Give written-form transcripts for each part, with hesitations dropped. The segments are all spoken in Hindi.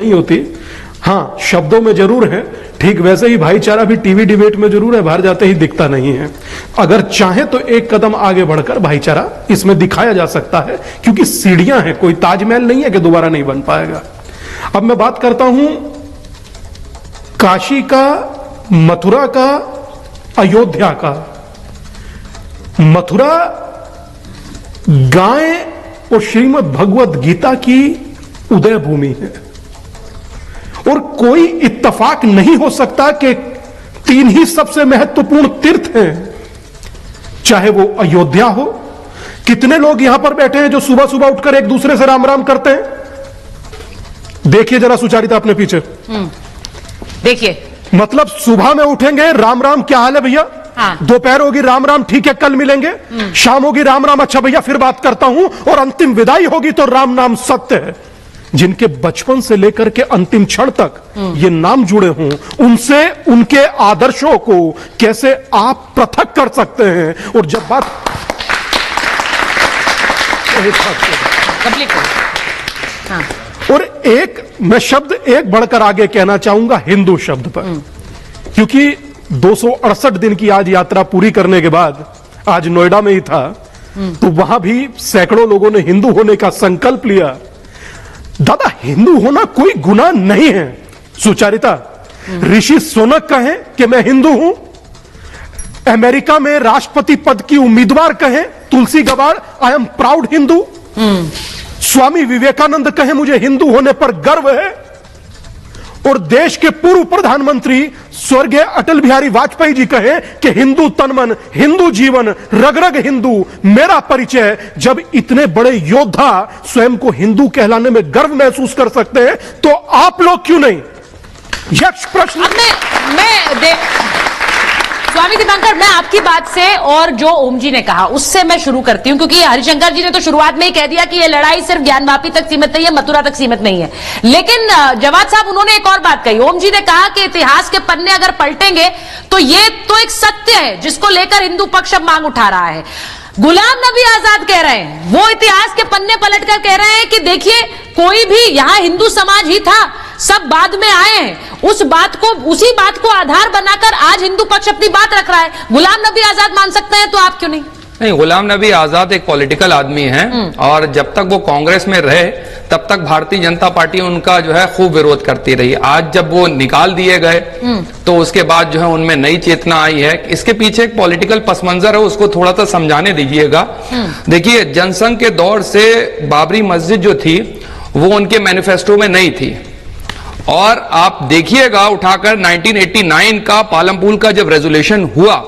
नहीं होती। हाँ, शब्दों में जरूर है, ठीक वैसे ही भाईचारा भी टीवी डिबेट में जरूर है, बाहर जाते ही दिखता नहीं है। अगर चाहे तो एक कदम आगे बढ़कर भाईचारा इसमें दिखाया जा सकता है, क्योंकि सीढ़ियां हैं, कोई ताजमहल नहीं है कि दोबारा नहीं बन पाएगा। अब मैं बात करता हूं काशी का, मथुरा का, अयोध्या का। मथुरा गाय और श्रीमद् भगवत गीता की उदय भूमि है, और कोई इत्तेफाक नहीं हो सकता कि तीन ही सबसे महत्वपूर्ण तीर्थ हैं, चाहे वो अयोध्या हो। कितने लोग यहां पर बैठे हैं जो सुबह सुबह उठकर एक दूसरे से राम राम करते हैं? देखिए जरा सुचारिता अपने पीछे, देखिए, मतलब सुबह में उठेंगे राम राम, क्या हाल है भैया? हाँ। दोपहर होगी राम राम, ठीक है कल मिलेंगे। शाम होगी राम राम, अच्छा भैया फिर बात करता हूं। और अंतिम विदाई होगी तो राम नाम सत्य है। जिनके बचपन से लेकर के अंतिम क्षण तक ये नाम जुड़े हों, उनसे उनके आदर्शों को कैसे आप पृथक कर सकते हैं? और जब बात हाँ। और एक मैं शब्द एक बढ़कर आगे कहना चाहूंगा हिंदू शब्द पर, क्योंकि 268 दिन की आज यात्रा पूरी करने के बाद आज नोएडा में ही था, तो वहां भी सैकड़ों लोगों ने हिंदू होने का संकल्प लिया। दादा, हिंदू होना कोई गुनाह नहीं है। सुचारिता, ऋषि सुनक कहें कि मैं हिंदू हूं, अमेरिका में राष्ट्रपति पद की उम्मीदवार कहें तुलसी गवाड़, I am proud Hindu, Swami Vivekananda कहें मुझे हिंदू होने पर गर्व है, और देश के पूर्व प्रधानमंत्री स्वर्गीय अटल बिहारी वाजपेयी जी कहें कि हिंदू तन मन, हिंदू जीवन, रग रग हिंदू मेरा परिचय। जब इतने बड़े योद्धा स्वयं को हिंदू कहलाने में गर्व महसूस कर सकते हैं, तो आप लोग क्यों नहीं? यह प्रश्न स्वामी दीपांकर, मैं आपकी बात से और जो ओम जी ने कहा उससे मैं शुरू करती हूं, क्योंकि हरिशंकर जी ने तो शुरुआत में ही कह दिया कि ये लड़ाई सिर्फ ज्ञानवापी तक सीमित नहीं है, मथुरा तक सीमित नहीं है। लेकिन जवाद साहब, उन्होंने एक और बात कही। ओम जी ने कहा कि इतिहास के पन्ने अगर पलटेंगे तो ये तो एक सत्य है जिसको लेकर हिंदू पक्ष अब मांग उठा रहा है। गुलाम नबी आजाद कह रहे हैं, वो इतिहास के पन्ने पलटकर कह रहे हैं कि देखिए, कोई भी यहां हिंदू समाज ही था, सब बाद में आए हैं। उसी बात को आधार बनाकर आज हिंदू पक्ष अपनी बात रख रहा है। गुलाम नबी आजाद मान सकते हैं, तो आप क्यों नहीं? नहीं, गुलाम नबी आजाद एक पॉलिटिकल आदमी हैं, और जब तक वो कांग्रेस में रहे तब तक भारतीय जनता पार्टी उनका जो है खूब विरोध करती रही। आज जब वो निकाल दिए गए तो उसके बाद जो है उनमें नई चेतना आई है। इसके पीछे एक पॉलिटिकल पस मंजर है, उसको थोड़ा सा समझाने दीजिएगा। देखिए, जनसंघ के दौर से बाबरी मस्जिद जो थी वो उनके मैनिफेस्टो में नहीं थी, और आप देखिएगा उठाकर 1989 का पालमपुर का जब रेजोल्यूशन हुआ,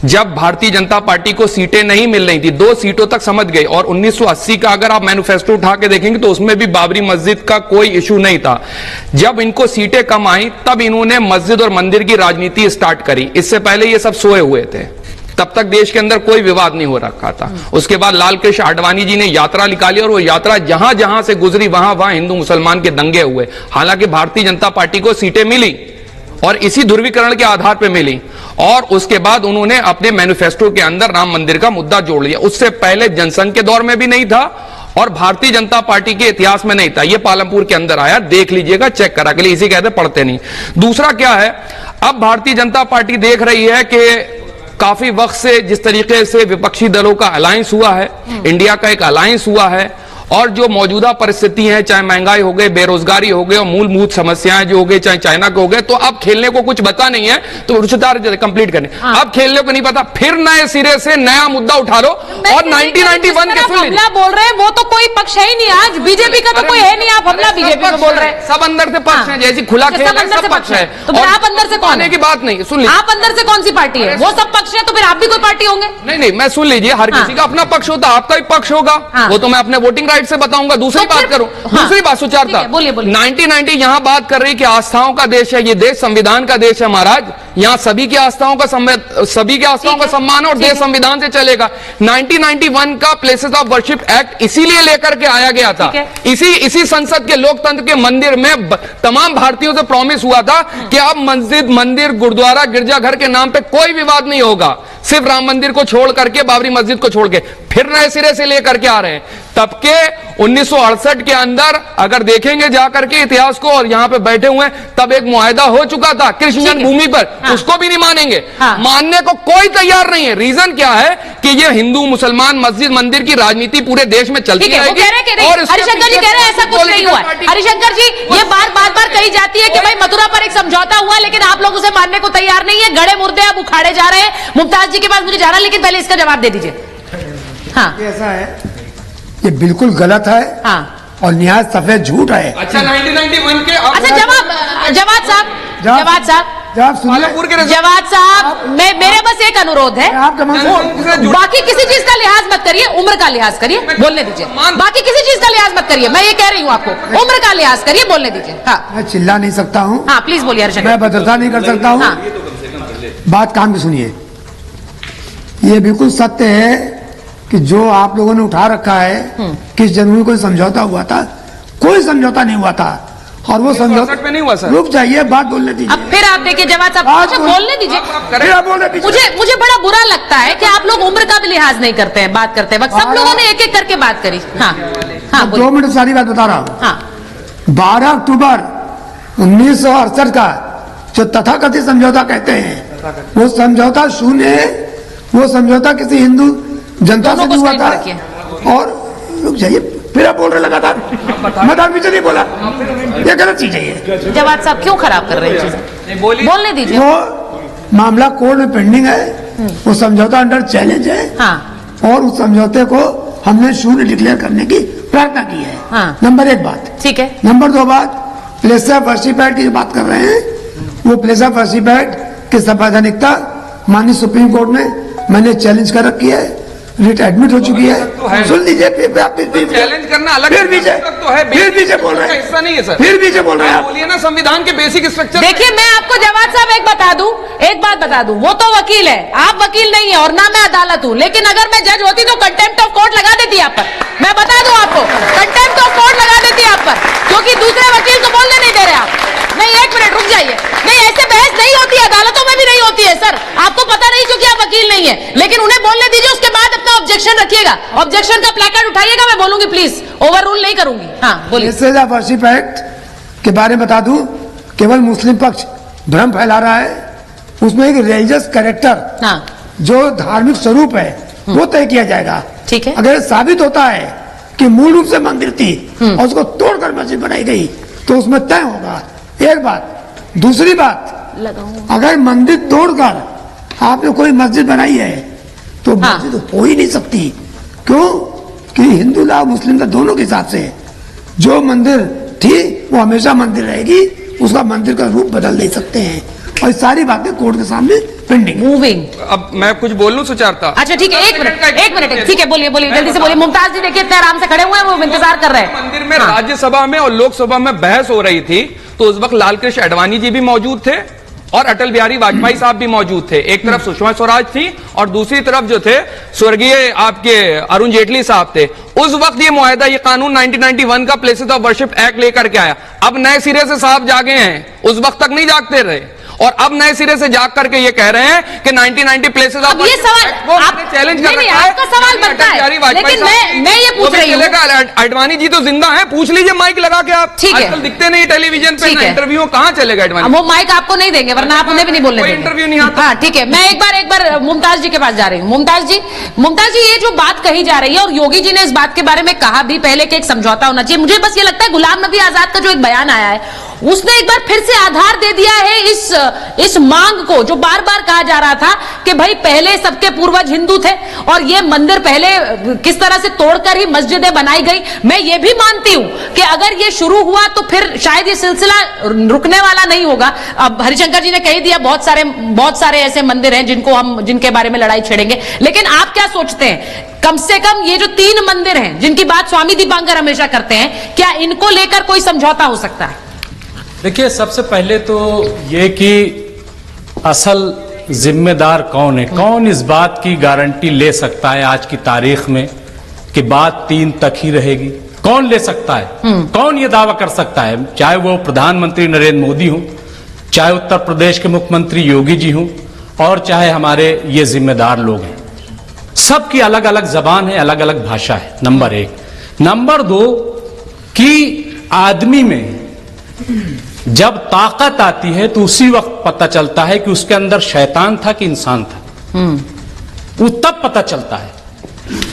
जब भारतीय जनता पार्टी को सीटें नहीं मिल रही थी, 2 सीटों तक समझ गई, और 1980 का अगर आप मैनिफेस्टो उठा के देखेंगे तो उसमें भी बाबरी मस्जिद का कोई इशू नहीं था। जब इनको सीटें कम आई तब इन्होंने मस्जिद और मंदिर की राजनीति स्टार्ट करी। इससे पहले ये सब सोए हुए थे, तब तक देश के अंदर कोई विवाद नहीं हो रखा था। उसके बाद लाल कृष्ण आडवाणी जी ने यात्रा निकाली, और वो यात्रा जहां जहां से गुजरी वहां वहां हिंदू मुसलमान के दंगे हुए। हालांकि भारतीय जनता पार्टी को सीटें मिली और इसी ध्रुवीकरण के आधार पर मिली, और उसके बाद उन्होंने अपने मैनिफेस्टो के अंदर राम मंदिर का मुद्दा जोड़ लिया। उससे पहले जनसंघ के दौर में भी नहीं था और भारतीय जनता पार्टी के इतिहास में नहीं था। यह पालमपुर के अंदर आया, देख लीजिएगा, चेक करा के लिए। इसी कहते पढ़ते नहीं। दूसरा क्या है, अब भारतीय जनता पार्टी देख रही है कि काफी वक्त से जिस तरीके से विपक्षी दलों का अलायंस हुआ है, इंडिया का एक अलायंस हुआ है, और जो मौजूदा परिस्थिति है, चाहे महंगाई हो गई, बेरोजगारी हो गई और मूलभूत समस्याएं जो हो गई, चाहे चाइना के हो गए, तो अब खेलने को कुछ बता नहीं है, तो कंप्लीट करने अब खेलने को नहीं पता, फिर नए सिरे से नया मुद्दा उठा लो। और 1991 के हमला बोल रहे हैं, वो तो कोई पक्ष है ही नहीं। आज बीजेपी का तो कोई है नहीं, आप हमला बीजेपी को बोल रहे हैं। सब अंदर से पक्ष है, जैसे खुला खेल है, सब पक्ष है। तो फिर आप अंदर से कौन है? की बात नहीं, सुन लीजिए, आप अंदर से कौन सी पार्टी है? वो सब पक्ष है, तो फिर आप भी कोई पार्टी होंगे? नहीं, मैं सुन लीजिए, हर किसी का अपना पक्ष होता, आपका भी पक्ष होगा, वो तो मैं अपने वोटिंग राइट से बताऊंगा। दूसरी बात करूं, दूसरी बात सुचारता, 1990 यहां बात कर रही कि आस्थाओं का देश है ये देश, संविधान का देश है महाराज। यहाँ सभी की आस्थाओं का सम्मान और देश संविधान से चलेगा। 1991 का प्लेसेस ऑफ वर्शिप एक्ट इसीलिए लेकर के आया गया था। इसी संसद के लोकतंत्र के मंदिर में तमाम भारतीयों से प्रॉमिस हुआ था कि अब मस्जिद, मंदिर, गुरुद्वारा, गिरजाघर के नाम पे कोई विवाद नहीं होगा, सिर्फ राम मंदिर को छोड़ करके, बाबरी मस्जिद को छोड़ के। फिर नए सिरे से लेकर के आ रहे हैं। तब के 1968 के अंदर अगर देखेंगे जाकर के इतिहास को, और यहां पे बैठे हुए हैं, तब एक मुआहदा हो चुका था कृष्ण जन्मभूमि पर। हाँ। उसको भी नहीं मानेंगे। हाँ। मानने को कोई तैयार नहीं है। रीजन क्या है कि ये हिंदू मुसलमान मस्जिद मंदिर की राजनीति पूरे देश में चलती रहेगी। और हरिशंकर जी कह रहे हैं ऐसा कुछ नहीं हुआ। हरिशंकर जी, ये बार बार कही जाती है कि भाई मथुरा पर एक समझौता हुआ, लेकिन आप लोग उसे मानने को तैयार नहीं है। गड़े मुर्दे अब उखाड़े जा रहे हैं। मुमताज जी के पास मुझे जाना, लेकिन पहले इसका जवाब दे दीजिए। हाँ, ऐसा है, ये बिल्कुल गलत है। हाँ। और निहायत सफेद झूठ है। अच्छा, 1991 के अच्छा, जवाद साहब, मेरे बस एक अनुरोध है, बाकी किसी चीज का लिहाज मत करिए, उम्र का लिहाज करिए, बोलने दीजिए। बाकी किसी चीज का लिहाज मत करिए, मैं ये कह रही हूँ आपको, उम्र का लिहाज करिए, बोलने दीजिए। हाँ, मैं चिल्ला नहीं सकता हूँ। हाँ, प्लीज बोलिए हर्षद। मैं भद्रता नहीं कर सकता हूँ। हाँ। बात काम की सुनिए, ये बिल्कुल सत्य है कि जो आप लोगों ने उठा रखा है कि जनवरी को समझौता हुआ था, कोई समझौता नहीं हुआ था। और वो समझौता पे नहीं हुआ सर। रुक जाइए, बात बोलने दीजिए। अब फिर आप देखिए जवाब साहब, बोलने दीजिए। मुझे बड़ा बुरा लगता है कि आप लोग उम्र का भी लिहाज नहीं करते हैं बात करते वक्त। सब लोगों ने एक एक करके बात करी। हाँ, 2 मिनट सारी बात बता रहा हूँ। हाँ। 12 अक्टूबर 1968 का जो तथाकथित समझौता कहते हैं, वो समझौता शून्य है। वो समझौता किसी हिंदू जनता से नहीं हुआ था। और रुक जाइए, फिर आप बोल रहे लगातार, मैं तो पीछे नहीं बोला, ये गलत चीज है। ये जवाब साहब क्यों खराब कर रहे हैं? बोलने दीजिए। वो मामला कोर्ट में पेंडिंग है, वो समझौता अंडर चैलेंज है। हाँ। और उस समझौते को हमने शून्य डिक्लेयर करने की प्रार्थना की है। हाँ। नंबर 1 बात, ठीक है। नंबर 2 बात, प्लेस ऑफ वर्शिप एक्ट की जो बात कर रहे हैं, वो प्लेस ऑफ वर्शिप एक्ट की संवैधानिकता माननीय सुप्रीम कोर्ट में मैंने चैलेंज कर रखी है, रिट एडमिट हो चुकी है। सुन लीजिए, चैलेंज करना अलग, फिर पीछे बोल रहे हैं, हिस्सा नहीं है सर। फिर पीछे बोल रहे हैं, बोलिए ना संविधान के बेसिक स्ट्रक्चर। देखिए, मैं आपको जवाब साहब एक बात बता दूं, वो तो वकील है, आप वकील नहीं है, और ना मैं अदालत हूं। लेकिन अगर मैं जज होती तो कंटेम्प्ट ऑफ कोर्ट लगा देती आप पर। मैं बता दूं आपको, कंटेम्प्ट ऑफ कोर्ट लगा देती आप पर, क्योंकि दूसरे वकील को बोलने नहीं दे रहे आप। नहीं, 1 मिनट रुक जाइए। नहीं, ऐसे बहस नहीं होती है, अदालतों में भी नहीं होती है सर। आपको पता नहीं क्योंकि आप वकील नहीं है, लेकिन उन्हें बोलने दीजिए, उसके बाद अपना ऑब्जेक्शन रखिएगा। ऑब्जेक्शन का प्लेकार्ड उठाइएगा, मैं बोलूंगी, प्लीज ओवर रूल नहीं करूंगी। हाँ, बोलिए। प्लेसेस ऑफ वर्शिप एक्ट के बारे में बता दूं, केवल मुस्लिम पक्ष भ्रम फैला रहा है। उसमें एक रिलीजियस कैरेक्टर, जो धार्मिक स्वरूप है, वो तय किया जाएगा। ठीक है। अगर साबित होता है कि मूल रूप से मंदिर थी और उसको तोड़कर मस्जिद बनाई गई, तो उसमें तय होगा। एक बात। दूसरी बात, अगर मंदिर तोड़कर आपने कोई मस्जिद बनाई है, तो मस्जिद हो ही नहीं सकती। क्यों? कि हिंदू ला मुस्लिम का दोनों के हिसाब से जो मंदिर थी वो हमेशा मंदिर रहेगी, उसका मंदिर का रूप बदल नहीं सकते हैं। और सारी बातें कोर्ट के सामने पेंडिंग। मूविंग। अब मैं कुछ बोल लूं सुचारता? अच्छा, ठीक है, एक मिनट, ठीक है, बोलिए जल्दी से बोलिए। मुमताज जी देखिए इतने आराम से खड़े हुए हैं, वो इंतजार कर रहे हैं। मंदिर में राज्यसभा में और लोकसभा में बहस हो रही थी, तो उस वक्त लालकृष्ण आडवाणी जी भी मौजूद थे और अटल बिहारी वाजपेयी साहब भी मौजूद थे। एक तरफ सुषमा स्वराज थी और दूसरी तरफ जो थे स्वर्गीय आपके अरुण जेटली साहब थे। उस वक्त ये मुआहदा, ये कानून 1991 का प्लेसेस ऑफ वर्शिप एक्ट लेकर के आया। अब नए सिरे से साहब जागे हैं, उस वक्त तक नहीं जागते रहे, और अब नए सिरे से जाग करके ये कह रहे हैं कि 1990 प्लेसेस ऑफ ये सवाल आपने चैलेंज कर रखा है। आपका सवाल बनता है, लेकिन मैं ये पूछ रही हूं, आडवाणी जी तो जिंदा हैं, पूछ लीजिए माइक लगा के आप। ठीक है, आजकल दिखते नहीं टेलीविजन पे, इंटरव्यू कहां चलेगा आडवाणी? वो माइक आपको नहीं देंगे, वरना आप उन्हें भी नहीं बोलने देंगे। इंटरव्यू नहीं आता। हाँ, ठीक है, मैं एक बार मुमताज जी के पास जा रही हूँ। मुमताज जी, ये जो बात कही जा रही है, और योगी जी ने इस बात के बारे में कहा भी पहले कि एक समझौता होना चाहिए। मुझे बस ये लगता है गुलाम नबी आजाद का जो एक बयान आया है, उसने एक बार फिर से आधार दे दिया है इस मांग को, जो बार बार कहा जा रहा था कि भाई पहले सबके पूर्वज हिंदू थे और ये मंदिर पहले किस तरह से तोड़कर ही मस्जिदें बनाई गई। मैं ये भी मानती हूं कि अगर ये शुरू हुआ तो फिर शायद ये सिलसिला रुकने वाला नहीं होगा। अब हरिशंकर जी ने कह दिया बहुत सारे ऐसे मंदिर हैं जिनके बारे में लड़ाई छेड़ेंगे, लेकिन आप क्या सोचते हैं? कम से कम ये जो 3 मंदिर हैं जिनकी बात स्वामी दीपांकर हमेशा करते हैं, क्या इनको लेकर कोई समझौता हो सकता है? देखिए, सबसे पहले तो ये कि असल जिम्मेदार कौन है, कौन इस बात की गारंटी ले सकता है आज की तारीख में कि बात 3 तक ही रहेगी? कौन ले सकता है? कौन ये दावा कर सकता है? चाहे वो प्रधानमंत्री नरेंद्र मोदी हो, चाहे उत्तर प्रदेश के मुख्यमंत्री योगी जी हों, और चाहे हमारे ये जिम्मेदार लोग हैं। सबकी अलग अलग जबान है, अलग अलग भाषा है, नंबर 1। नंबर 2 कि आदमी में जब ताकत आती है तो उसी वक्त पता चलता है कि उसके अंदर शैतान था कि इंसान था। वो तब पता चलता है।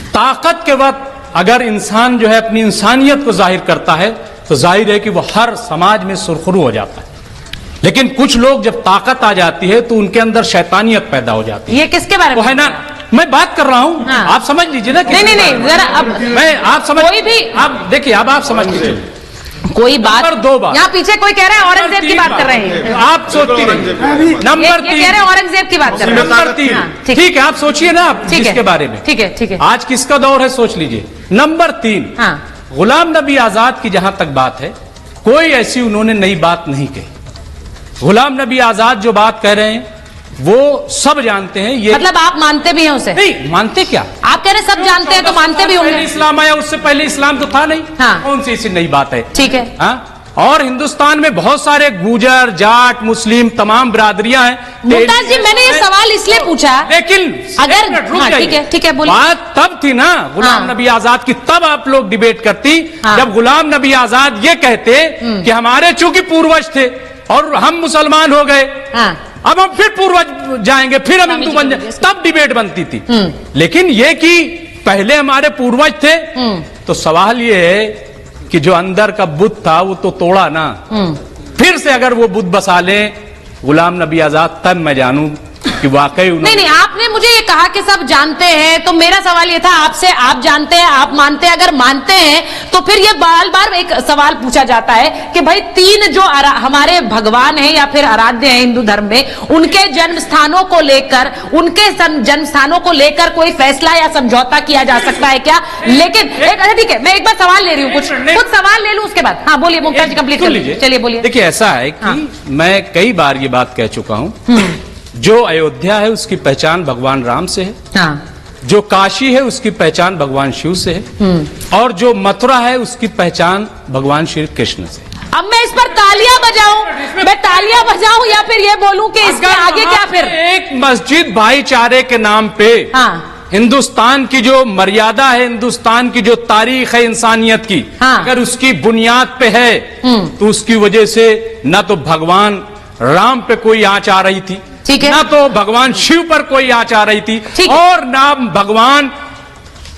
ताकत के वक्त अगर इंसान जो है अपनी इंसानियत को जाहिर करता है तो जाहिर है कि वो हर समाज में सुरखरू हो जाता है। लेकिन कुछ लोग जब ताकत आ जाती है तो उनके अंदर शैतानियत पैदा हो जाती है। ये किसके बारे में है ना? मैं बात कर रहा हूं। हाँ। आप समझ लीजिए ना। नहीं जरा अब मैं आप समझ कोई भी आप देखिए, अब आप समझ लीजिए कोई बात। नंबर 2 बात, यहाँ पीछे कोई कह रहा है औरंगजेब की बात कर रहे हैं। आप सोचती रहिए। नंबर 3 कह रहे हैं औरंगजेब की बात कर रहे हैं। नंबर 3 हाँ, ठीक है, आप सोचिए ना आप इसके बारे में। ठीक है आज किसका दौर है सोच लीजिए। नंबर 3 हाँ। गुलाम नबी आजाद की जहां तक बात है, कोई ऐसी उन्होंने नई बात नहीं कही। गुलाम नबी आजाद जो बात कह रहे हैं वो सब जानते हैं। ये मतलब आप मानते भी हैं उसे? नहीं मानते, क्या आप कह रहे सब जानते हैं तो मानते भी होंगे। इस्लाम आया, उससे पहले इस्लाम तो था नहीं। हाँ। कौन सी ऐसी नई बात है? ठीक है। हाँ? और हिंदुस्तान में बहुत सारे गुजर, जाट, मुस्लिम तमाम बिरादरियां हैं। मुमताज जी, मैंने ये सवाल इसलिए पूछा, लेकिन अगर हाँ, ठीक है बोलिए। बात तब थी ना गुलाम नबी आजाद की, तब आप लोग डिबेट करती जब गुलाम नबी आजाद ये कहते कि हमारे चूंकि पूर्वज थे और हम मुसलमान हो गए, अब हम फिर पूर्वज जाएंगे, फिर हम हिंदू बन जाएंगे, तब डिबेट बनती थी। लेकिन ये कि पहले हमारे पूर्वज थे, तो सवाल ये है कि जो अंदर का बुत था वो तो तोड़ा ना। फिर से अगर वो बुत बसा लें गुलाम नबी आजाद, तब मैं जानूं कि वाकई नहीं आपने मुझे ये कहा कि सब जानते हैं, तो मेरा सवाल ये था आपसे, आप जानते हैं, आप मानते हैं? अगर मानते हैं तो फिर ये बार बार एक सवाल पूछा जाता है कि भाई 3 जो हमारे भगवान हैं या फिर आराध्य हैं हिंदू धर्म में, उनके जन्म स्थानों को लेकर, उनके जन्म स्थानों को लेकर कोई फैसला या समझौता किया जा सकता है क्या? लेकिन ठीक है, मैं एक बार सवाल ले रही हूँ, कुछ सवाल ले लूं उसके बाद। हाँ बोलिए मुमताज जी, कंप्लीट कर लीजिए। चलिए बोलिए। देखिए ऐसा है कि मैं कई बार ये बात कह चुका हूं, जो अयोध्या है उसकी पहचान भगवान राम से है। हाँ। जो काशी है उसकी पहचान भगवान शिव से है, और जो मथुरा है उसकी पहचान भगवान श्री कृष्ण से। अब मैं इस पर तालियां बजाऊं, मैं तालियां बजाऊं या फिर ये बोलूं कि इसके आगे क्या? फिर एक मस्जिद भाईचारे के नाम पे हिंदुस्तान की जो मर्यादा है, हिंदुस्तान की जो तारीख है इंसानियत की, अगर उसकी बुनियाद पे है तो उसकी वजह से न तो भगवान राम पे कोई आंच आ रही थी, ना तो भगवान शिव पर कोई आंच आ रही थी, और ना भगवान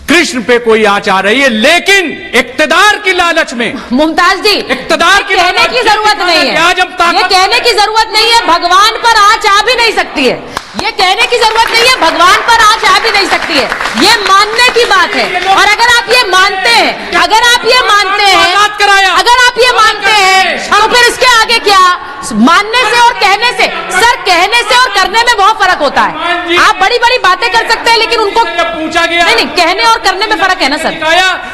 कृष्ण पे कोई आंच आ रही है। लेकिन इक्तदार की लालच में, मुमताज जी, इक्तदार की कहने की जरूरत नहीं है, ये कहने की जरूरत नहीं है भगवान पर आंच आ भी नहीं सकती है, ये कहने की जरूरत नहीं है भगवान पर आंच आ भी नहीं सकती है, ये मानने की बात है। और अगर आप ये मानते हैं, अगर आप ये मानते हैं, अगर आप ये मानते हैं, तो फिर इसके आगे क्या? मानने से और कहने से, सर कहने से और करने में बहुत फर्क होता है। आप बड़ी बड़ी बातें कर सकते हैं लेकिन उनको पूछा गया, नहीं कहने और करने में फर्क है ना सर।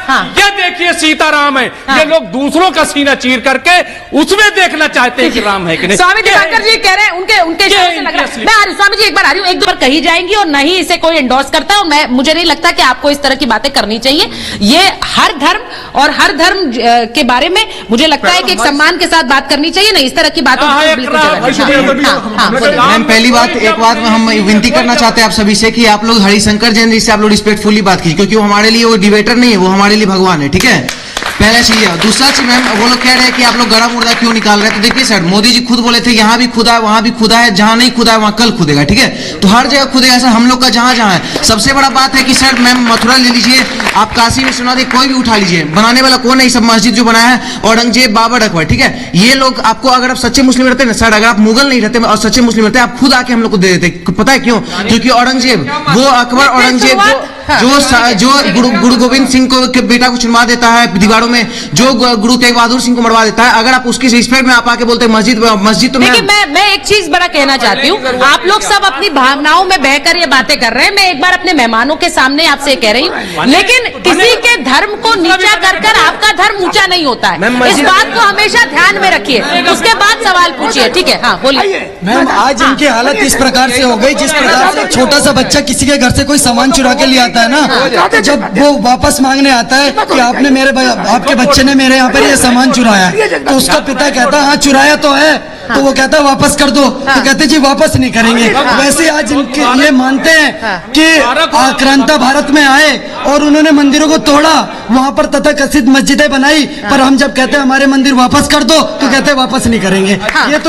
हाँ। ये देखिए सीताराम है, ये लोग दूसरों का सीना चीर करके उसमें देखना चाहते हैं कि राम है कि नहीं। स्वामी दिवाकर जी कह रहे हैं उनके शब्द से लग रहा है। मैं आ रही हूं स्वामी जी, एक बार आ रही हूं, एक दो बार कही जाएंगी और नहीं इसे कोई एंडोर्स करता है, और मुझे नहीं लगता कि आपको इस तरह की बातें करनी चाहिए। ये हर धर्म और हर धर्म के बारे में मुझे लगता है कि एक सम्मान के साथ बात करनी चाहिए, नहीं इस तरह की बातों मैम पहली बात, एक बात हम विनती करना चाहते हैं आप सभी से कि आप लोग हरिशंकर जैन जी से आप लोग रिस्पेक्टफुली बात कीजिए, क्योंकि वो हमारे लिए वो डिबेटर नहीं है, वो हमारे लिए भगवान है, ठीक है? पहला चीज है। दूसरा चीज मैम, वो लोग कह रहे हैं कि आप लोग गड़ा मुर्दा क्यों निकाल रहे हैं, तो देखिए सर, मोदी जी खुद बोले थे यहाँ भी खुदा है, वहां भी खुदा है, जहां नहीं खुदा है वहां कल खुदेगा, ठीक है? तो हर जगह खुदेगा सर, हम लोग का जहां जहां है। सबसे बड़ा बात है कि सर मैम मथुरा ले लीजिए, आप काशी विश्वनाथ कोई भी उठा लीजिए, बनाने वाला कौन है? सब मस्जिद जो बनाया है औरंगजेब, बाबर, अकबर, ठीक है? ये लोग आपको, अगर आप सच्चे मुस्लिम रहते ना सर, अगर आप मुगल नहीं रहते और सच्चे मुस्लिम रहते, आप खुद आके हम लोग को दे देते। पता है क्यों? क्योंकि औरंगजेब, वो अकबर औरंगजेब जो गुरु गोविंद सिंह को के बेटा को चुनवा देता है, दीवारों में जो गुरु तेग बहादुर सिंह को मरवा देता है, अगर आप उसकी रिस्पेक्ट में आप आके बोलते हैं मस्जिद तो देखिए मैं एक चीज बड़ा कहना चाहती हूँ, आप लोग सब अपनी भावनाओं में बहकर ये बातें कर रहे हैं। मैं एक बार अपने मेहमानों के सामने आपसे कह रही हूँ, लेकिन किसी के धर्म को नीचा कर आपका धर्म ऊंचा नहीं होता है, इस बात को हमेशा ध्यान में रखिए, उसके बाद सवाल पूछिए। ठीक है, हाँ बोलिए। मैम आज इनकी हालत इस प्रकार से हो गई, जिस प्रकार से छोटा सा बच्चा किसी के घर से कोई सामान चुरा के ले आता है ना, तो जब वो वापस मांगने आता है कि आपने आपके बच्चे ने मेरे यहाँ पर ये सामान चुराया, तो उसका पिता कहता है हाँ चुराया तो है, तो वो कहता है वापस कर दो, तो कहते जी वापस नहीं करेंगे। वैसे आज इनके ये मानते हैं कि आक्रांता भारत में आए और उन्होंने मंदिरों को तोड़ा, वहां पर तथाकथित मस्जिदें बनाई, पर हम जब कहते हैं हमारे मंदिर वापस कर दो, तो कहते हैं वापस नहीं करेंगे। ये तो